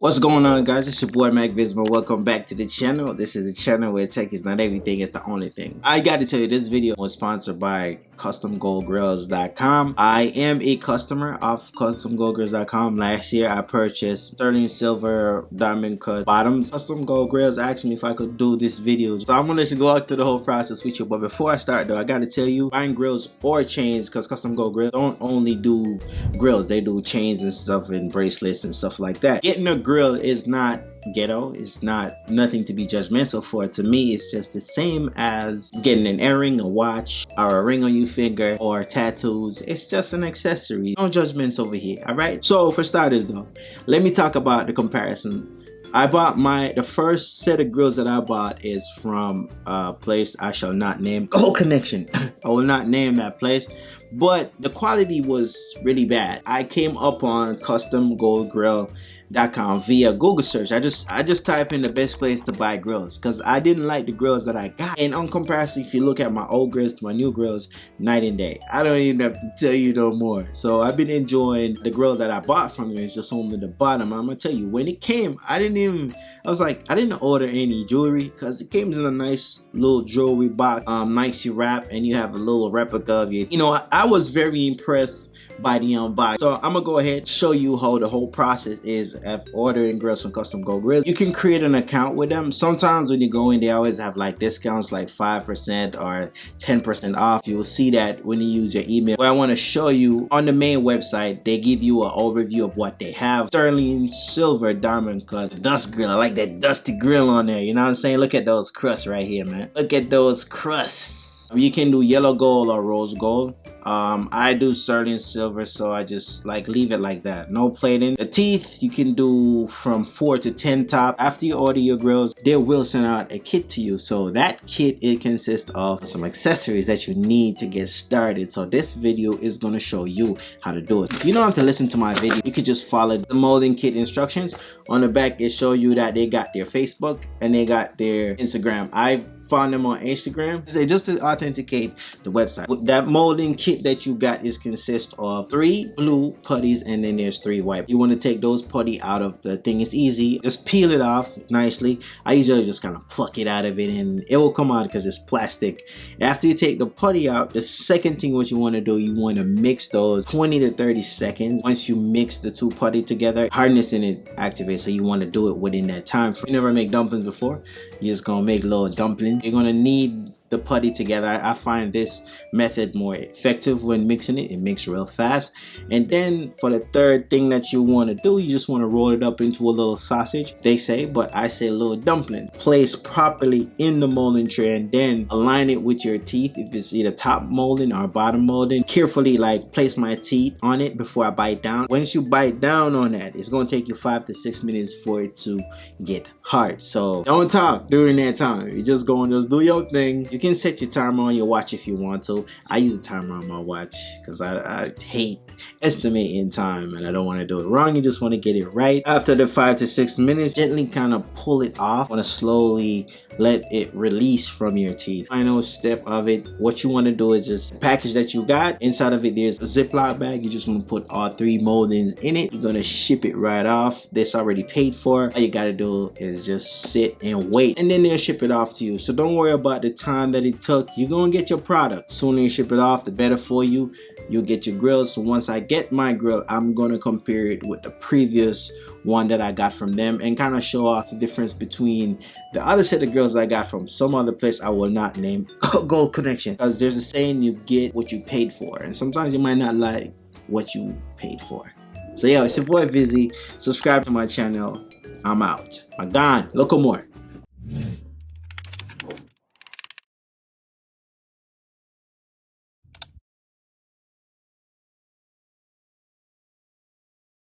What's going on, guys? It's your boy Mac Visma. Welcome back to the channel. This is a channel where tech is not everything, it's the only thing. I gotta tell you, this video was sponsored by CustomGoldGrills.com. I am a customer of CustomGoldGrills.com. Last year I purchased sterling silver diamond cut bottoms. Custom Gold Grills asked me if I could do this video, so I'm gonna let you go out through the whole process with you. But before I start though, I gotta tell you, buying grills or chains, because Custom Gold Grills don't only do grills, they do chains and stuff and bracelets and stuff like that. Getting a grill is not ghetto, it's not nothing to be judgmental for. To me, it's just the same as getting an earring, a watch, or a ring on your finger, or tattoos. It's just an accessory. No judgments over here, all right? So for starters though, let me talk about the comparison. I bought the first set of grills that I bought is from a place I shall not name. Gold Connection. I will not name that place, but the quality was really bad. I came up on CustomGoldGrill.com via Google search. I just type in the best place to buy grills because I didn't like the grills that I got. And on comparison, if you look at my old grills to my new grills, night and day. I don't even have to tell you no more. So I've been enjoying the grill that I bought from you. It's just only the bottom. I'm gonna tell you, when it came, I didn't order any jewelry because it came in a nice little jewelry box, nicely wrapped, and you have a little replica of it. You know, I was very impressed by the unbox. So I'm gonna go ahead and show you how the whole process is of ordering grills from Custom Gold Grills. You can create an account with them. Sometimes when you go in, they always have like discounts like 5% or 10% off. You will see that when you use your email. What I want to show you on the main website, they give you an overview of what they have. Sterling silver diamond cut dust grill. I like that dusty grill on there, you know what I'm saying? Look at those crusts right here, man. Look at those crusts. You can do yellow gold or rose gold. I do sterling silver, so I just like leave it like that, no plating. The teeth you can do from 4 to 10 top. After you order your grills, they will send out a kit to you. So that kit, it consists of some accessories that you need to get started. So this video is going to show you how to do it. You don't have to listen to my video, you could just follow the molding kit instructions. On the back, it show you that they got their Facebook and they got their Instagram. I found them on Instagram. They just to authenticate the website. That molding kit that you got is consist of 3 blue putties and then there's 3 white. You want to take those putty out of the thing. It's easy. Just peel it off nicely. I usually just kind of pluck it out of it and it will come out because it's plastic. After you take the putty out, the second thing what you want to do, you want to mix those 20 to 30 seconds. Once you mix the 2 putty together, hardness in it activates, so you want to do it within that time frame. You never make dumplings before, you're just gonna make little dumplings. You're gonna need the putty together. I find this method more effective when mixing it. It mixes real fast. And then for the third thing that you want to do, you just want to roll it up into a little sausage, they say, but I say a little dumpling. Place properly in the molding tray and then align it with your teeth. If it's either top molding or bottom molding, carefully like place my teeth on it before I bite down. Once you bite down on that, it's going to take you 5 to 6 minutes for it to get hard. So don't talk during that time. You just go and just do your thing. You can set your timer on your watch if you want to. I use a timer on my watch because I hate estimating time and I don't want to do it wrong. You just want to get it right. After the 5 to 6 minutes, gently kind of pull it off. You want to slowly let it release from your teeth. Final step of it, what you want to do is just the package that you got. Inside of it, there's a Ziploc bag. You just want to put all 3 moldings in it. You're going to ship it right off. This already paid for. All you got to do is just sit and wait, and then they'll ship it off to you. So don't worry about the time that it took. You're gonna get your product. Sooner you ship it off, the better for you. You'll get your grill. So once I get my grill, I'm gonna compare it with the previous one that I got from them and kind of show off the difference between the other set of grills I got from some other place I will not name, Gold Connection, because there's a saying, you get what you paid for, and sometimes you might not like what you paid for. So yeah, it's your boy Vizzy. Subscribe to my channel. I'm out. I'm gone. Look more.